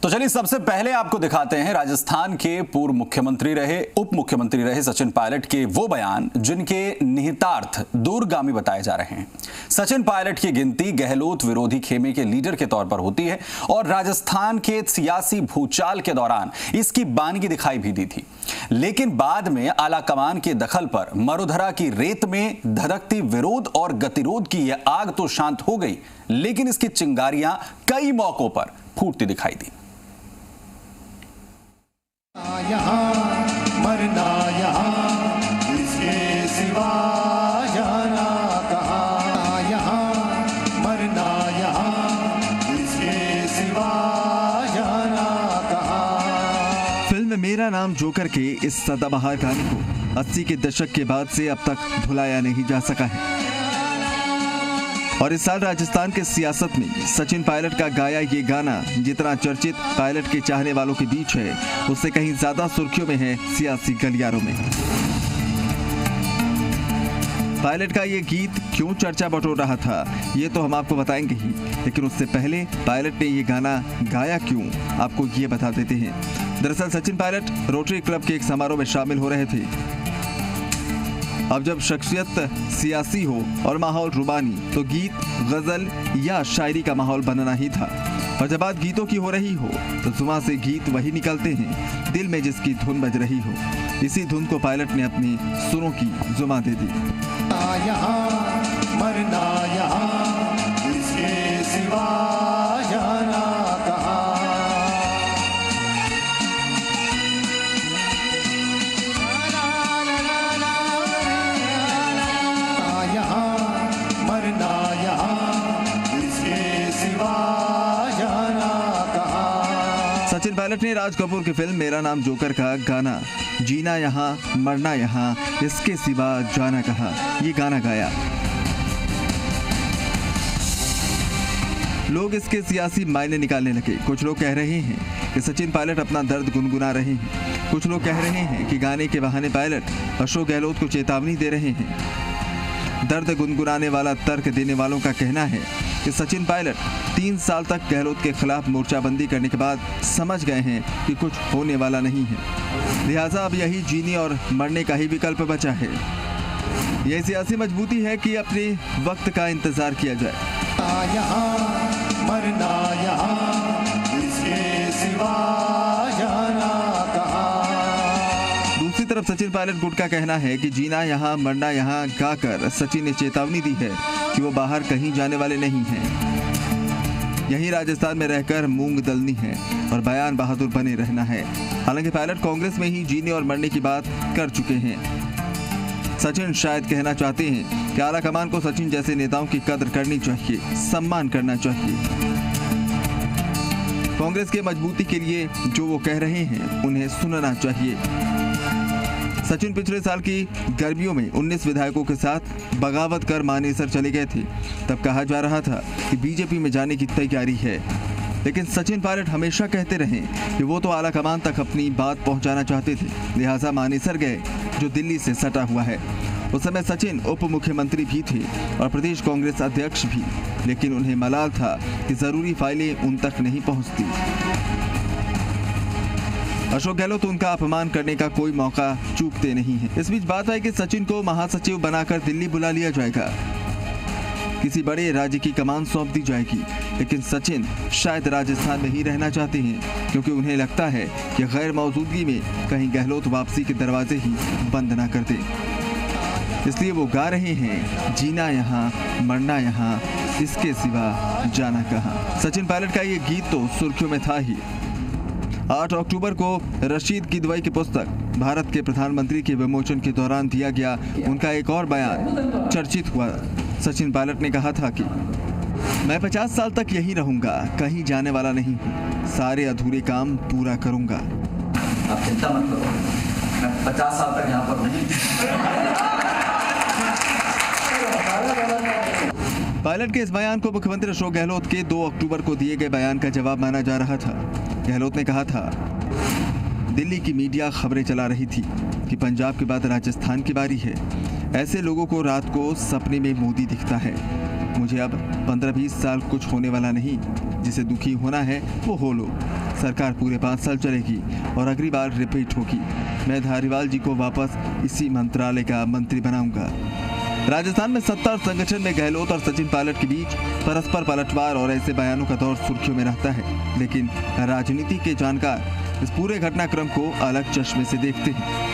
तो चलिए सबसे पहले आपको दिखाते हैं राजस्थान के पूर्व मुख्यमंत्री रहे, उप मुख्यमंत्री रहे सचिन पायलट के वो बयान जिनके निहितार्थ दूरगामी बताए जा रहे हैं। सचिन पायलट की गिनती गहलोत विरोधी खेमे के लीडर के तौर पर होती है और राजस्थान के सियासी भूचाल के दौरान इसकी बानगी दिखाई भी दी थी, लेकिन बाद में आलाकमान के दखल पर मरुधरा की रेत में धधकती विरोध और गतिरोध की यह आग तो शांत हो गई, लेकिन इसकी चिंगारियां कई मौकों पर फूटती दिखाई दी। यहाँ मरना यहाँ इसके सिवा जाना कहाँ, यहाँ मरना यहाँ इसके सिवा जाना कहाँ। फिल्म मेरा नाम जोकर के इस सदाबहार गाने को 80 के दशक के बाद से अब तक भुलाया नहीं जा सका है और इस साल राजस्थान के सियासत में सचिन पायलट का गाया ये गाना जितना चर्चित पायलट के चाहने वालों के बीच है, उससे कहीं ज्यादा सुर्खियों में है सियासी गलियारों में। पायलट का ये गीत क्यों चर्चा बटोर रहा था, ये तो हम आपको बताएंगे ही, लेकिन उससे पहले पायलट ने ये गाना गाया क्यों, आपको ये बता देते हैं। दरअसल सचिन पायलट रोटरी क्लब के एक समारोह में शामिल हो रहे थे। अब जब शख्सियत सियासी हो और माहौल रुबानी, तो गीत, गजल या शायरी का माहौल बनना ही था। और जब बात गीतों की हो रही हो तो जुबान से गीत वही निकलते हैं दिल में जिसकी धुन बज रही हो। इसी धुन को पायलट ने अपनी सुरों की जुबान दे दी। यहाँ मरना यहाँ इसके सिवा जाना कहाँ। सचिन पायलट ने राज कपूर की फिल्म मेरा नाम जोकर का गाना जीना यहाँ मरना यहाँ इसके सिवा जाना कहाँ, ये गाना गाया। लोग इसके सियासी मायने निकालने लगे। कुछ लोग कह रहे हैं कि सचिन पायलट अपना दर्द गुनगुना रहे हैं, कुछ लोग कह रहे हैं कि गाने के बहाने पायलट अशोक गहलोत को चेतावनी दे रहे हैं। दर्द गुनगुनाने वाला तर्क देने वालों का कहना है कि सचिन पायलट 3 साल तक गहलोत के खिलाफ मोर्चाबंदी करने के बाद समझ गए हैं कि कुछ होने वाला नहीं है, लिहाजा अब यही जीने और मरने का ही विकल्प बचा है। यह सियासी मजबूती है कि अपने वक्त का इंतजार किया जाए। यहाँ मरना यहाँ इसके सिवा जाना कहाँ। दूसरी तरफ सचिन पायलट गुट का कहना है कि जीना यहाँ मरना यहाँ गाकर सचिन ने चेतावनी दी है कि वो बाहर कहीं जाने वाले नहीं हैं। यही राजस्थान में रहकर मूंग दलनी है और बयान बहादुर बने रहना है। हालांकि पायलट कांग्रेस में ही जीने और मरने की बात कर चुके हैं। सचिन शायद कहना चाहते हैं कि आलाकमान को सचिन जैसे नेताओं की कदर करनी चाहिए, सम्मान करना चाहिए। कांग्रेस के मजबूती के लिए जो वो कह रहे हैं उन्हें सुनना चाहिए। सचिन पिछले साल की गर्मियों में 19 विधायकों के साथ बगावत कर मानेसर चले गए थे। तब कहा जा रहा था कि बीजेपी में जाने की तैयारी है, लेकिन सचिन पायलट हमेशा कहते रहे कि वो तो आलाकमान तक अपनी बात पहुंचाना चाहते थे, लिहाजा मानेसर गए जो दिल्ली से सटा हुआ है। उस समय सचिन उप मुख्यमंत्री भी थे और प्रदेश कांग्रेस अध्यक्ष भी, लेकिन उन्हें मलाल था कि जरूरी फाइलें उन तक नहीं पहुंचती। अशोक गहलोत उनका अपमान करने का कोई मौका चूकते नहीं है। इस बीच बात आई कि सचिन को महासचिव बनाकर दिल्ली बुला लिया जाएगा, किसी बड़े राज्य की कमान सौंप दी जाएगी, लेकिन सचिन शायद राजस्थान में ही रहना चाहते हैं क्योंकि उन्हें लगता है कि गैर मौजूदगी में कहीं गहलोत वापसी के दरवाजे ही बंद ना कर दे। इसलिए वो गा रहे हैं जीना यहाँ मरना यहाँ इसके सिवा जाना कहाँ। सचिन पायलट का ये गीत तो सुर्खियों में था ही। 8 अक्टूबर को रशीद किदवई की पुस्तक भारत के प्रधानमंत्री के विमोचन के दौरान दिया गया उनका एक और बयान चर्चित हुआ। सचिन पायलट ने कहा था कि मैं 50 साल तक यही रहूंगा, कहीं जाने वाला नहीं हूँ, सारे अधूरे काम पूरा करूंगा। आप चिंता मत करो, मैं 50 साल तक यहाँ पर हूँ। पायलट के इस बयान को मुख्यमंत्री अशोक गहलोत के 2 अक्टूबर को दिए गए बयान का जवाब माना जा रहा था। गहलोत ने कहा था, दिल्ली की मीडिया खबरें चला रही थी कि पंजाब के बाद राजस्थान की बारी है। ऐसे लोगों को रात को सपने में मोदी दिखता है। मुझे अब 15-20 साल कुछ होने वाला नहीं, जिसे दुखी होना है वो हो लो। सरकार पूरे 5 साल चलेगी और अगली बार रिपीट होगी। मैं धारीवाल जी को वापस इसी मंत्रालय का मंत्री बनाऊंगा। राजस्थान में सत्ता और संगठन में गहलोत और सचिन पायलट के बीच परस्पर पलटवार और ऐसे बयानों का दौर सुर्खियों में रहता है, लेकिन राजनीति के जानकार इस पूरे घटनाक्रम को अलग चश्मे से देखते हैं।